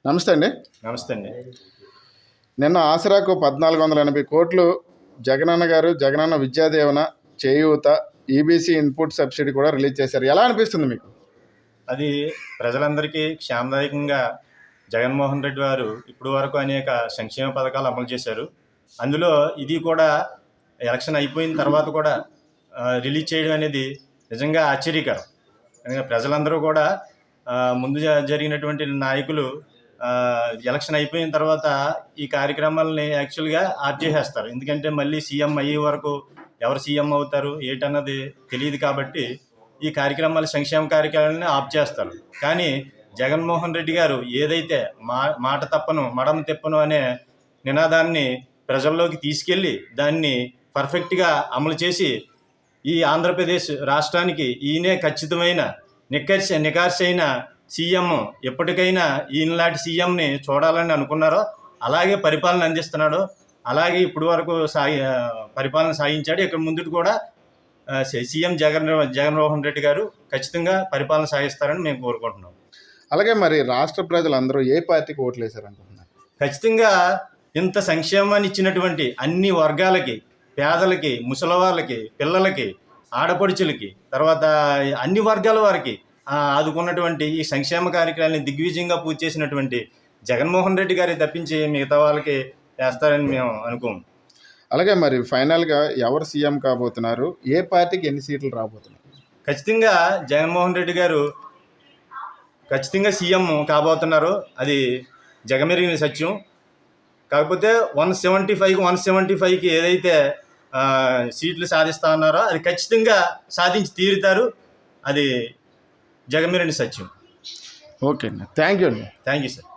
నమస్తే అండి. నమస్తే అండి. నిన్న ఆసరాకు 1480 కోట్లు జగనన్న గారు, జగనన్న విద్యాదీవెన, చేయూత, ఈబీసీ ఇన్పుట్ సబ్సిడీ కూడా రిలీజ్ చేశారు. ఎలా అనిపిస్తుంది మీకు? అది ప్రజలందరికీ క్షేమదాయకంగా జగన్మోహన్ రెడ్డి వారు ఇప్పుడు వరకు అనేక సంక్షేమ పథకాలు అమలు చేశారు. అందులో ఇది కూడా ఎలక్షన్ అయిపోయిన తర్వాత కూడా రిలీజ్ చేయడం అనేది నిజంగా ఆశ్చర్యకరం. ఎందుకంటే ప్రజలందరూ కూడా ముందు జరిగినటువంటి నాయకులు ఎలక్షన్ అయిపోయిన తర్వాత ఈ కార్యక్రమాలని యాక్చువల్గా ఆఫ్ చేసేస్తారు. ఎందుకంటే మళ్ళీ సీఎం అయ్యే వరకు ఎవరు సీఎం అవుతారు ఏంటన్నది తెలియదు కాబట్టి ఈ కార్యక్రమాలు సంక్షేమ కార్యక్రమాలని ఆఫ్ చేస్తారు. కానీ జగన్మోహన్ రెడ్డి గారు ఏదైతే మాట తప్పను మడమ తిప్పను అనే నినాదాన్ని ప్రజల్లోకి తీసుకెళ్ళి దాన్ని పర్ఫెక్ట్గా అమలు చేసి ఈ ఆంధ్రప్రదేశ్ రాష్ట్రానికి ఈయనే ఖచ్చితమైన నికార్సైన సీఎం, ఎప్పటికైనా ఈయనలాంటి సీఎంని చూడాలని అనుకున్నారో అలాగే పరిపాలన అందిస్తున్నాడు. అలాగే ఇప్పుడు వరకు పరిపాలన సాగించాడు. ఇక్కడ ముందుకు కూడా సీఎం జగన్మోహన్ రెడ్డి గారు ఖచ్చితంగా పరిపాలన సాగిస్తారని మేము కోరుకుంటున్నాం. అలాగే మరి రాష్ట్ర ప్రజలందరూ ఏ పార్టీకి ఓట్లు వేశారనుకుంటున్నారు? ఖచ్చితంగా ఇంత సంక్షేమాన్ని ఇచ్చినటువంటి అన్ని వర్గాలకి, పేదలకి, ముసలివాళ్ళకి, పిల్లలకి, ఆడపడుచులకి, తర్వాత అన్ని వర్గాల వారికి ఆదుకున్నటువంటి ఈ సంక్షేమ కార్యక్రమాన్ని దిగ్విజయంగా పూర్తి చేసినటువంటి జగన్మోహన్ రెడ్డి గారి తప్పించి మిగతా వాళ్ళకి వేస్తారని మేము అనుకోము. అలాగే మరి ఫైనల్గా ఎవరు సీఎం కాబోతున్నారు? ఏ పార్టీకి ఎన్ని సీట్లు రాబోతున్నారు? ఖచ్చితంగా జగన్మోహన్ రెడ్డి గారు ఖచ్చితంగా సీఎం కాబోతున్నారు. అది జగమెరిగిన సత్యం. కాకపోతే 175కి ఏదైతే సీట్లు సాధిస్తా ఉన్నారో అది ఖచ్చితంగా సాధించి తీరుతారు. అది జగమెరిగిన సత్యం. ఓకే అండి. థ్యాంక్ యూ అండి. Thank you sir.